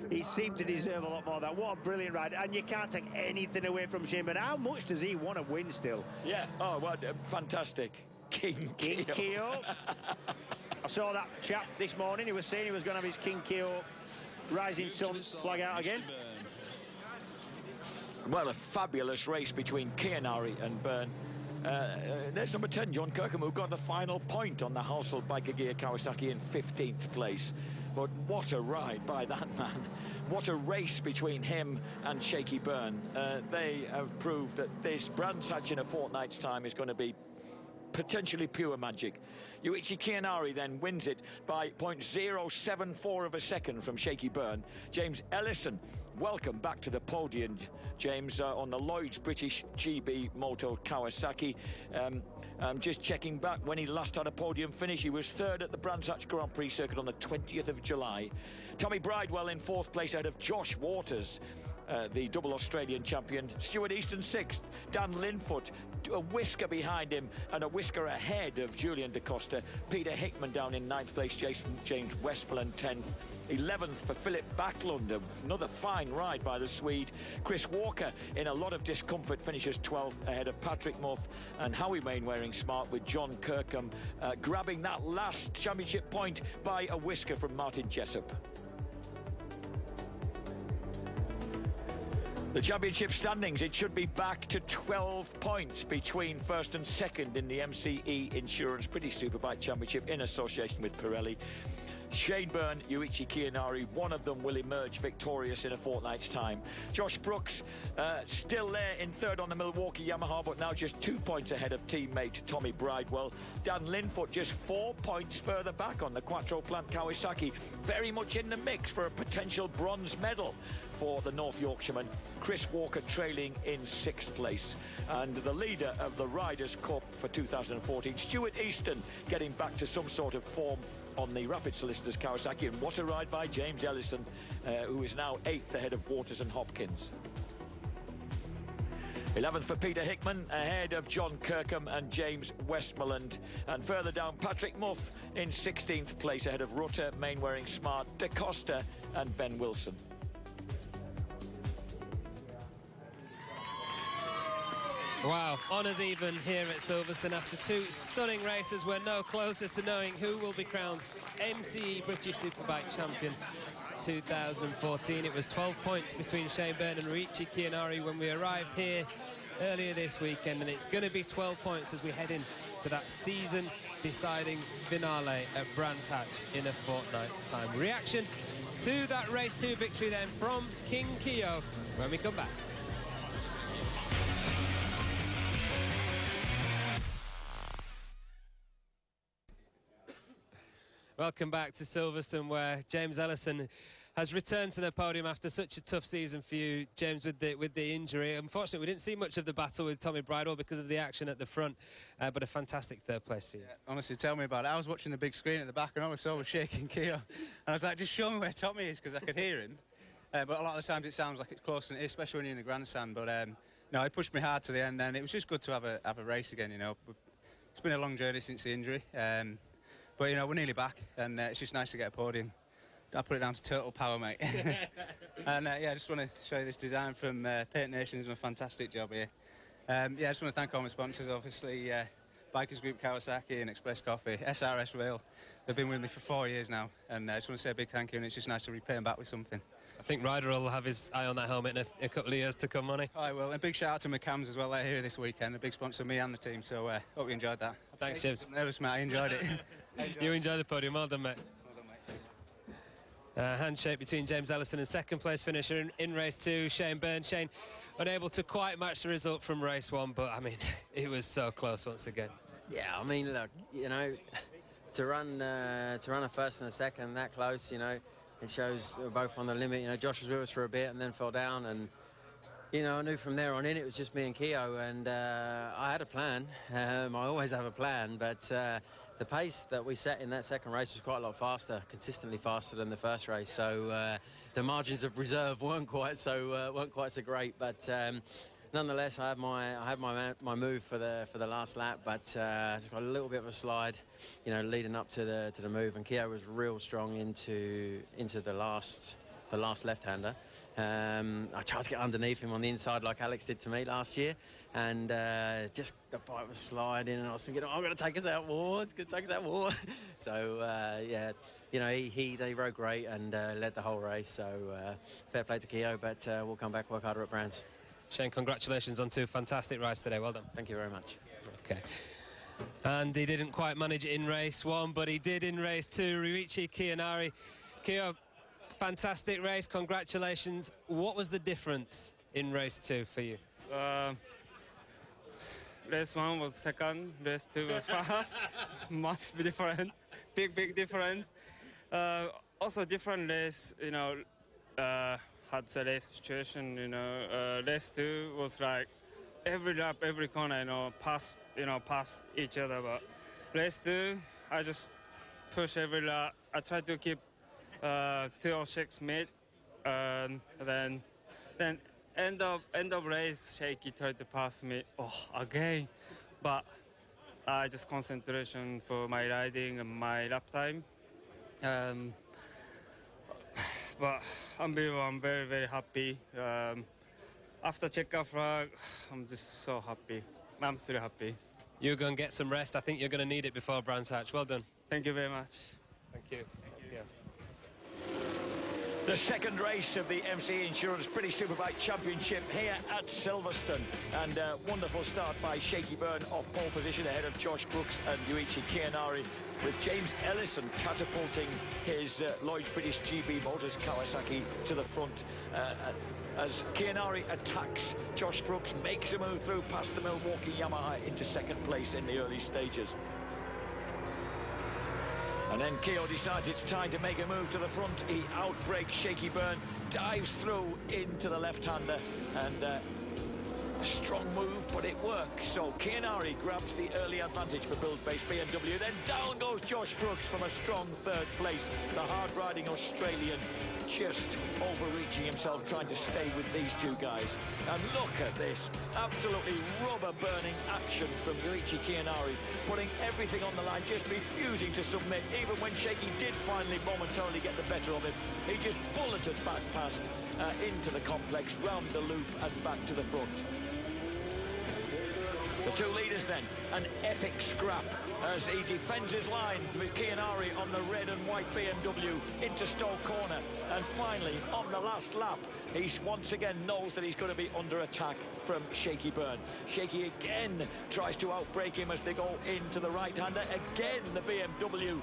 He seemed to deserve a lot more than that. What a brilliant ride, and you can't take anything away from Shane, but how much does he want to win still? Yeah, oh, well, fantastic. King Keo. I saw that chap this morning, he was saying he was going to have his King Keo Rising Sun flag out again. Well, a fabulous race between Chianari and Byrne. There's number 10, John Kirkham, who got the final point on the Halsell Biker Gear Kawasaki in 15th place. But what a ride by that man. What a race between him and Shaky Byrne. They have proved that this Brands Hatch in a fortnight's time is going to be potentially pure magic. Yuichi Chianari then wins it by 0.074 of a second from Shaky Byrne. James Ellison, welcome back to the podium, James, on the Lloyd's British GB Moto Kawasaki. I'm just checking back when he last had a podium finish. He was third at the Brands Hatch Grand Prix circuit on the 20th of July. Tommy Bridewell in fourth place ahead of Josh Waters, the double Australian champion. Stuart Easton sixth. Dan Linfoot a whisker behind him and a whisker ahead of Julian Da Costa. Peter Hickman down in ninth place. James Westmoreland 10th. 11th for Philip Backlund. Another fine ride by the Swede. Chris Walker in a lot of discomfort finishes 12th ahead of Patrick Muff and Howie Mainwaring smart with John Kirkham grabbing that last championship point by a whisker from Martin Jessup. The championship standings, it should be back to 12 points between first and second in the MCE Insurance British Superbike Championship in association with Pirelli. Shane Byrne, Yuichi Chianari, one of them will emerge victorious in a fortnight's time. Josh Brooks still there in third on the Milwaukee Yamaha, but now just 2 points ahead of teammate Tommy Bridewell. Dan Linfoot just 4 points further back on the Quattro Plant Kawasaki, very much in the mix for a potential bronze medal for the North Yorkshireman. Chris Walker trailing in sixth place. And the leader of the Riders' Cup for 2014, Stuart Easton, getting back to some sort of form on the Rapid Solicitors Kawasaki. And what a ride by James Ellison, who is now 8th ahead of Waters and Hopkins. 11th for Peter Hickman, ahead of John Kirkham and James Westmoreland. And further down, Patrick Muff in 16th place ahead of Rutter, Mainwaring Smart, Da Costa and Ben Wilson. Wow, honours even here at Silverstone. After two stunning races, we're no closer to knowing who will be crowned MCE British Superbike Champion 2014. It was 12 points between Shane Byrne and Yuichi Chianari when we arrived here earlier this weekend, and it's going to be 12 points as we head in to that season-deciding finale at Brands Hatch in a fortnight's time. Reaction to that race 2 victory then from King Keo when we come back. Welcome back to Silverstone, where James Ellison has returned to the podium after such a tough season for you, James, with the injury. Unfortunately, we didn't see much of the battle with Tommy Bridewell because of the action at the front, but a fantastic third place for you. Yeah, honestly, tell me about it. I was watching the big screen at the back and I was shaking Keo. And I was like, just show me where Tommy is, because I could hear him. But a lot of the times it sounds like it's close, and it is, especially when you're in the grandstand. But no, it pushed me hard to the end, and it was just good to have a race again, you know. It's been a long journey since the injury. But, you know, we're nearly back, and it's just nice to get a podium. I'll put it down to total power, mate. And, yeah, I just want to show you this design from Paint Nation. Has done a fantastic job here. Yeah, I just want to thank all my sponsors, obviously, Bikers Group Kawasaki and Express Coffee, SRS Rail. They've been with me for 4 years now, and I just want to say a big thank you, and it's just nice to repay them back with something. I think Ryder will have his eye on that helmet in a couple of years to come, won't he? I will. And a big shout out to McCams as well. They're here this weekend, a big sponsor of me and the team, so hope you enjoyed that. Thanks, James. I'm nervous, mate. I enjoyed it. You enjoy the podium. Well done, mate. Well done, mate. Handshake between James Ellison and second place finisher in race 2, Shane Byrne. Shane unable to quite match the result from race 1, but I mean, it was so close once again. Yeah, I mean, look, you know, to run a first and a second that close, you know, it shows we're both on the limit. You know, Josh was with us for a bit and then fell down, and you know, I knew from there on in it was just me and Keo, and I had a plan. I always have a plan, but the pace that we set in that second race was quite a lot faster, consistently faster than the first race. So the margins of reserve weren't quite so great. But nonetheless, I had my move for the last lap, but just got a little bit of a slide, you know, leading up to the move, and Keogh was real strong into the last left-hander. I tried to get underneath him on the inside like Alex did to me last year, and just the bike was sliding, and I was thinking, oh, I'm going to take us out, Ward, So, yeah, you know, they rode great and led the whole race, so fair play to Keogh, but we'll come back, work harder at Brands. Shane, congratulations on 2 fantastic rides today. Well done. Thank you very much. Okay. And he didn't quite manage it in race 1, but he did in race 2. Ryuichi Kiyanari. Keogh, fantastic race. Congratulations. What was the difference in race 2 for you? Race 1 was second, race 2 was first. Must be different. Big difference. Also different race, you know, had the race situation, you know. Race 2 was like every lap, every corner, you know, pass each other. But race 2, I just push every lap. I try to keep 206 mid, and then end of race, Shaky tried to pass me again, but I just concentration for my riding and my lap time. But unbelievable, I'm very happy. After checkout flag, I'm just so happy. I'm still happy. You're going to get some rest. I think you're going to need it before Brands Hatch. Well done. Thank you very much. Thank you. The second race of the MC Insurance British Superbike Championship here at Silverstone, and a wonderful start by Shaky Byrne off pole position ahead of Josh Brooks and Yuichi Kiyanari, with James Ellison catapulting his Lloyd's British GB Motors Kawasaki to the front as Kiyanari attacks. Josh Brooks makes a move through past the Milwaukee Yamaha into second place in the early stages. And then Keogh decides it's time to make a move to the front. He outbreaks Shaky Byrne, dives through into the left-hander, and a strong move, but it works. So Kiyanari grabs the early advantage for build-based BMW. Then down goes Josh Brooks from a strong third place. The hard-riding Australian just overreaching himself, trying to stay with these two guys. And look at this, absolutely rubber-burning action from Yuichi Kiyanari, putting everything on the line, just refusing to submit. Even when Shaky did finally momentarily get the better of him, he just bulleted back past into the complex, round the loop and back to the front. The two leaders then, an epic scrap as he defends his line with Kiyanari on the red and white BMW into Stowe Corner. And finally, on the last lap, he once again knows that he's going to be under attack from Shaky Byrne. Shaky again tries to outbrake him as they go into the right-hander. Again, the BMW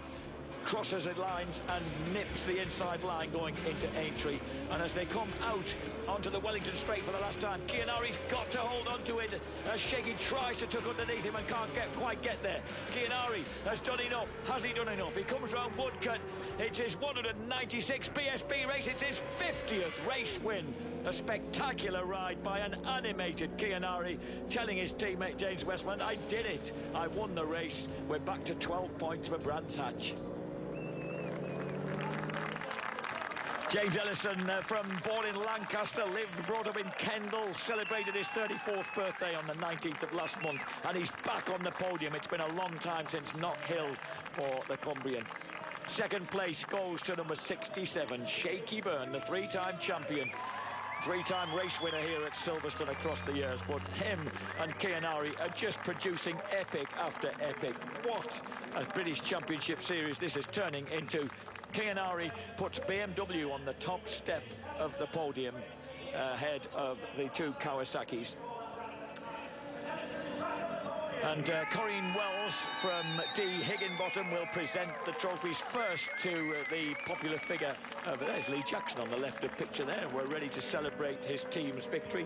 crosses the lines and nips the inside line going into Aintree. And as they come out onto the Wellington Straight for the last time, Kiyanari's got to hold on to it as Shaky tries to tuck underneath him and can't quite get there. Kiyanari has done enough. Has he done enough? He comes round Woodcut. It's his 196 BSB race. It's his 50th race win. A spectacular ride by an animated Kiyanari, telling his teammate James Westland, I did it. I won the race. We're back to 12 points for Brands Hatch. James Ellison, born in Lancaster, brought up in Kendal, celebrated his 34th birthday on the 19th of last month, and he's back on the podium. It's been a long time since Knock Hill for the Cumbrian. Second place goes to number 67, Shaky Byrne, the three-time champion. Three-time race winner here at Silverstone across the years, but him and Kiyanari are just producing epic after epic. What a British Championship Series this is turning into. Kiyanari puts BMW on the top step of the podium ahead of the two Kawasaki's. And Corinne Wells from D. Higginbottom will present the trophies first to the popular figure. There's Lee Jackson on the left of picture there. We're ready to celebrate his team's victory.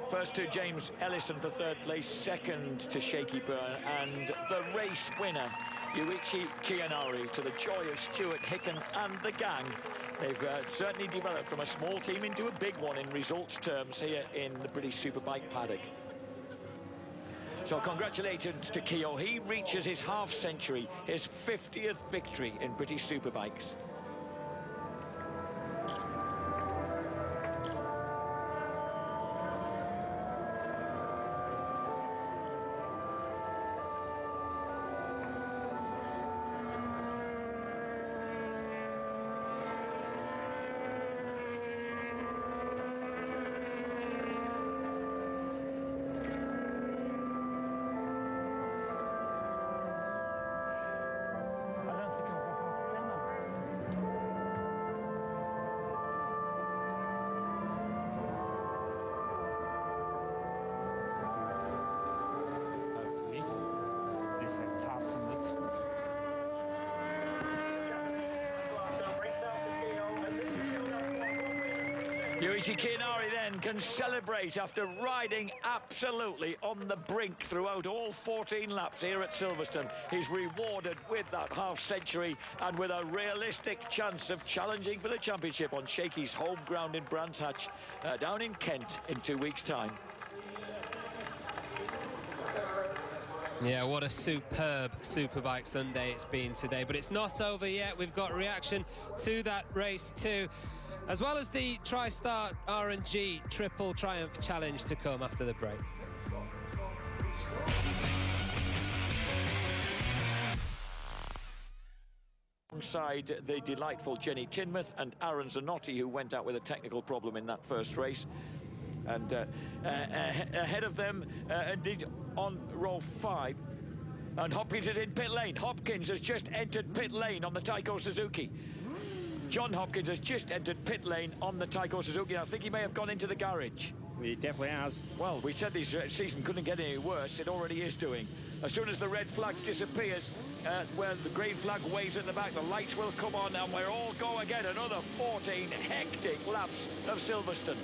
First to James Ellison for third place, second to Shaky Byrne, and the race winner, Yuichi Kiyanari, to the joy of Stuart Hicken and the gang. They've certainly developed from a small team into a big one in results terms here in the British Superbike paddock. So congratulations to Keogh. He reaches his half-century, his 50th victory in British Superbikes. is a tough meet. Yuichi Kiyanari then can celebrate after riding absolutely on the brink throughout all 14 laps here at Silverstone. He's rewarded with that half-century and with a realistic chance of challenging for the championship on Shaky's home ground in Brands Hatch, down in Kent in 2 weeks' time. Yeah, what a superb Superbike Sunday it's been today. But it's not over yet. We've got reaction to that race too, as well as the TriStart R&G Triple Triumph Challenge to come after the break. Alongside the delightful Jenny Tinmouth and Aaron Zanotti, who went out with a technical problem in that first race. And ahead of them, indeed, on row 5, and Hopkins is in pit lane. Hopkins has just entered pit lane on the Taiko Suzuki. John Hopkins has just entered pit lane on the Taiko Suzuki. I think he may have gone into the garage. He definitely has. Well, we said this season couldn't get any worse. It already is doing. As soon as the red flag disappears, where the green flag waves at the back, the lights will come on, and we're all go again. Another 14 hectic laps of Silverstone.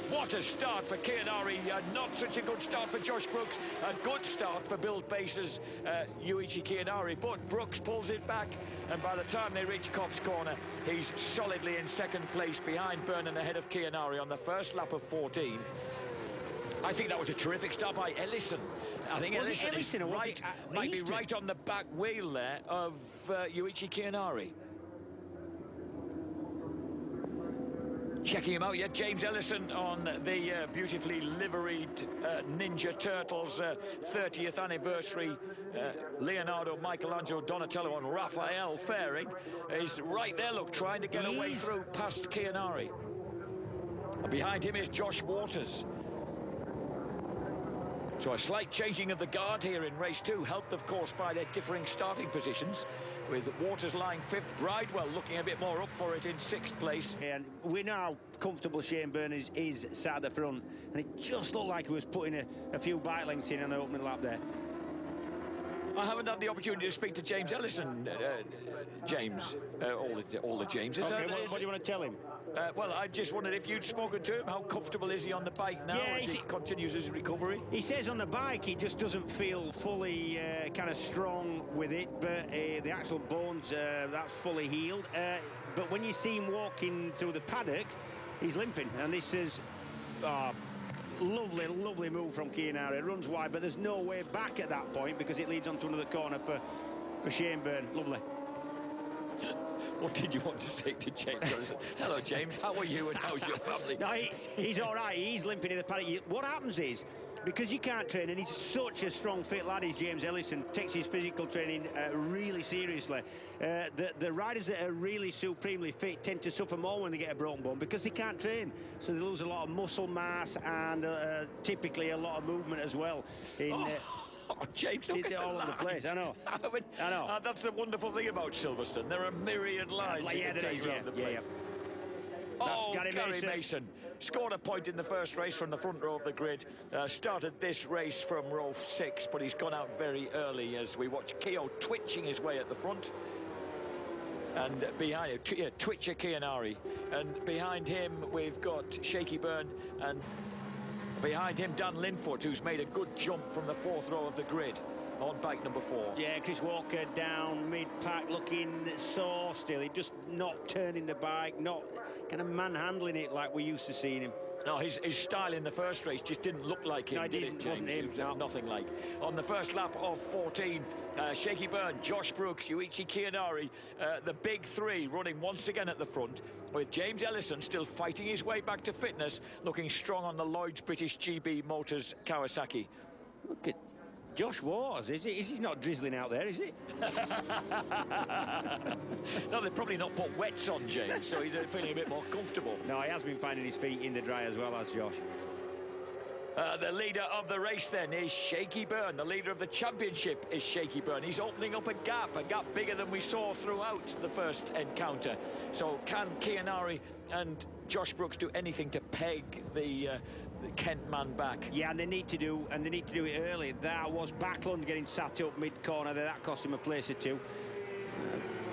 What a start for Kiyanari, not such a good start for Josh Brooks, a good start for Bill Bace's Yuichi Kiyanari, but Brooks pulls it back, and by the time they reach Cops Corner, he's solidly in second place behind Byrne and ahead of Kiyanari on the first lap of 14. I think that was a terrific start by Ellison. I think Ellison might be right on the back wheel there of Yuichi Kiyanari. Checking him out yet, James Ellison on the beautifully liveried Ninja Turtles 30th anniversary. Leonardo, Michelangelo, Donatello and Raphael Fairing is right there, look, trying to get away through past Kiyanari. And behind him is Josh Waters. So a slight changing of the guard here in race 2, helped of course by their differing starting positions, with Waters lying 5th, Bridewell looking a bit more up for it in 6th place. And we know how comfortable Shane Byrne is sat at the front, and it just looked like he was putting a few bike lengths in on the opening lap there. I haven't had the opportunity to speak to James Ellison, James, all the Jameses. Okay, what do you want to tell him? Well, I just wondered if you'd spoken to him. How comfortable is he on the bike now as he continues his recovery? He says on the bike he just doesn't feel fully kind of strong with it, but the actual bones, that's fully healed. But when you see him walking through the paddock, he's limping, and this is... lovely move from Kiyanari. It runs wide, but there's no way back at that point because it leads on to another corner for Shane Byrne. Lovely. What did you want to say to James? Hello, James. How are you and how's your family? No, he's all right. He's limping in the paddock. What happens is, because you can't train, and he's such a strong, fit lad, is James Ellison, takes his physical training really seriously. The riders that are really supremely fit tend to suffer more when they get a broken bone because they can't train. So they lose a lot of muscle mass and typically a lot of movement as well. James, look at all over the place. I know. I know. That's the wonderful thing about Silverstone. There are myriad lines you can take around the place. Oh, Gary Mason scored a point in the first race from the front row of the grid. Started this race from row 6, but he's gone out very early as we watch Keogh twitching his way at the front. And behind Twitcher Kiyanari. And behind him we've got Shaky Byrne, and behind him Dan Linfoot, who's made a good jump from the 4th row of the grid on bike number 4. Yeah, Chris Walker down mid-pack looking so still. He just not turning the bike, not kind of manhandling it like we used to seeing him. No, his style in the first race just didn't look like him, did it, James? Wasn't him, it was nothing like. On the first lap of 14, Shaky Byrne, Josh Brooks, Yuichi Kiyanari, the big 3 running once again at the front, with James Ellison still fighting his way back to fitness, looking strong on the Lloyd's British GB Motors Kawasaki. Look at Josh Wars, is he not drizzling out there, is he? No, they've probably not put wets on James, so he's feeling a bit more comfortable. No, he has been finding his feet in the dry as well as Josh. The leader of the race then is Shaky Byrne. The leader of the championship is Shaky Byrne. He's opening up a gap bigger than we saw throughout the first encounter. So can Kiyanari and Josh Brooks do anything to peg the Kent man back. Yeah, and they need to do it early. That was Backlund getting sat up mid-corner there. That cost him a place or two.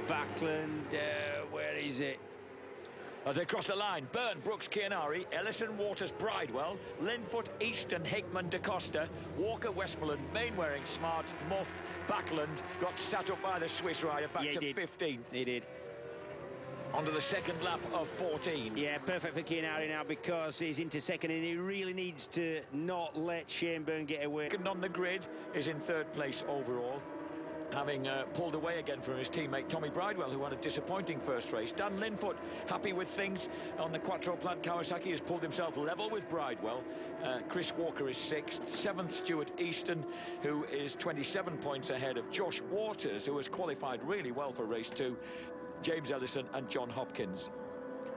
Backlund, where is it? As they cross the line, Byrne, Brooks, Chianari, Ellison, Waters, Bridewell, Linfoot, Easton, Hickman, DeCosta, Walker, Westmoreland, Mainwaring, Smart, Muff, Backlund got sat up by the Swiss rider back to 15. He did. Onto the second lap of 14. Yeah, perfect for Chianari now because he's into second and he really needs to not let Shane Byrne get away. Second on the grid is in third place overall, having pulled away again from his teammate Tommy Bridewell, who had a disappointing first race. Dan Linfoot, happy with things on the Quattro Plant Kawasaki, has pulled himself level with Bridewell. Chris Walker is 6th. 7th, Stuart Easton, who is 27 points ahead of Josh Waters, who has qualified really well for race 2. James Ellison and John Hopkins.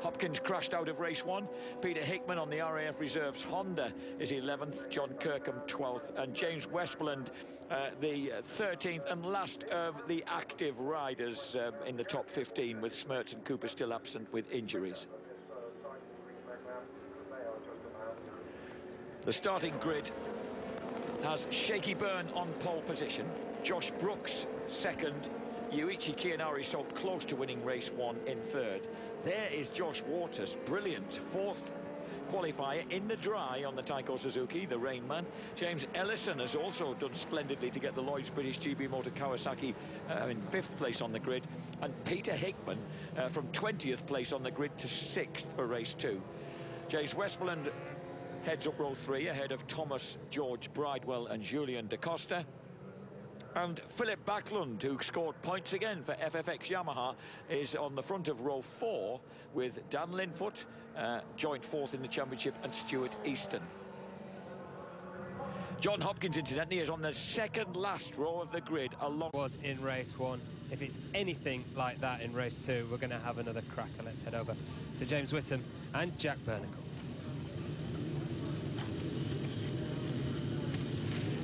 Hopkins crashed out of race 1. Peter Hickman on the RAF Reserves Honda is 11th. John Kirkham 12th. And James Westmoreland, the 13th and last of the active riders in the top 15, with Smertz and Cooper still absent with injuries. The starting grid has Shaky Byrne on pole position. Josh Brooks 2nd. Yuichi Chianari so close to winning race 1 in 3rd. There is Josh Waters, brilliant, 4th qualifier in the dry on the Taiko Suzuki, the Rainman. James Ellison has also done splendidly to get the Lloyd's British GB Motor Kawasaki in 5th place on the grid. And Peter Hickman from 20th place on the grid to 6th for race 2. James Westmoreland heads up row 3 ahead of Thomas, George Bridewell and Julian DeCosta. And Philip Backlund, who scored points again for FFX Yamaha, is on the front of row 4 with Dan Linfoot, joint 4th in the championship, and Stuart Easton. John Hopkins, incidentally, is on the second last row of the grid along. Was in race 1. If it's anything like that in race 2, we're going to have another cracker. Let's head over to James Whittam and Jack Bernacle.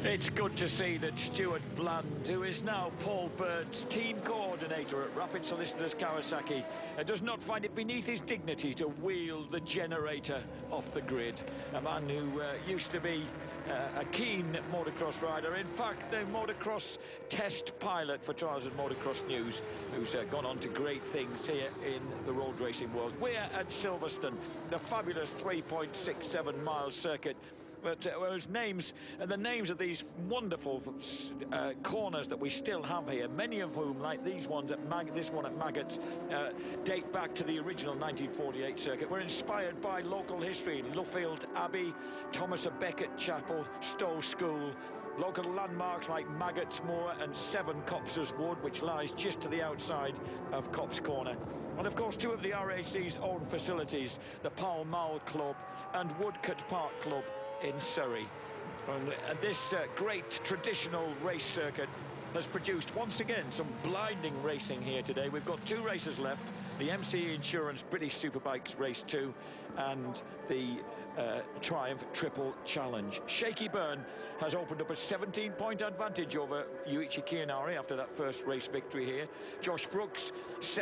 It's good to see that Stuart Bland, who is now Paul Bird's team coordinator at Rapid Solicitors Kawasaki, does not find it beneath his dignity to wheel the generator off the grid. A man who used to be a keen motocross rider, in fact the motocross test pilot for Trials and Motocross News, who's gone on to great things here in the road racing world. We're at Silverstone, the fabulous 3.67 mile circuit. But those names, the names of these wonderful corners that we still have here, many of whom, like these ones at this one at Maggots, date back to the original 1948 circuit, were inspired by local history. Luffield Abbey, Thomas à Becket Chapel, Stowe School, local landmarks like Maggots Moor and 7 Copses Wood, which lies just to the outside of Copse Corner. And of course 2 of the RAC's own facilities, the Pall Mall Club and Woodcote Park Club in Surrey. And this great traditional race circuit has produced once again some blinding racing here today. We've got 2 races left, the MCE Insurance British Superbikes Race 2 and the Triumph Triple Challenge. Shaky Byrne has opened up a 17-point advantage over Yuichi Chianari after that first race victory here. Josh Brooks second.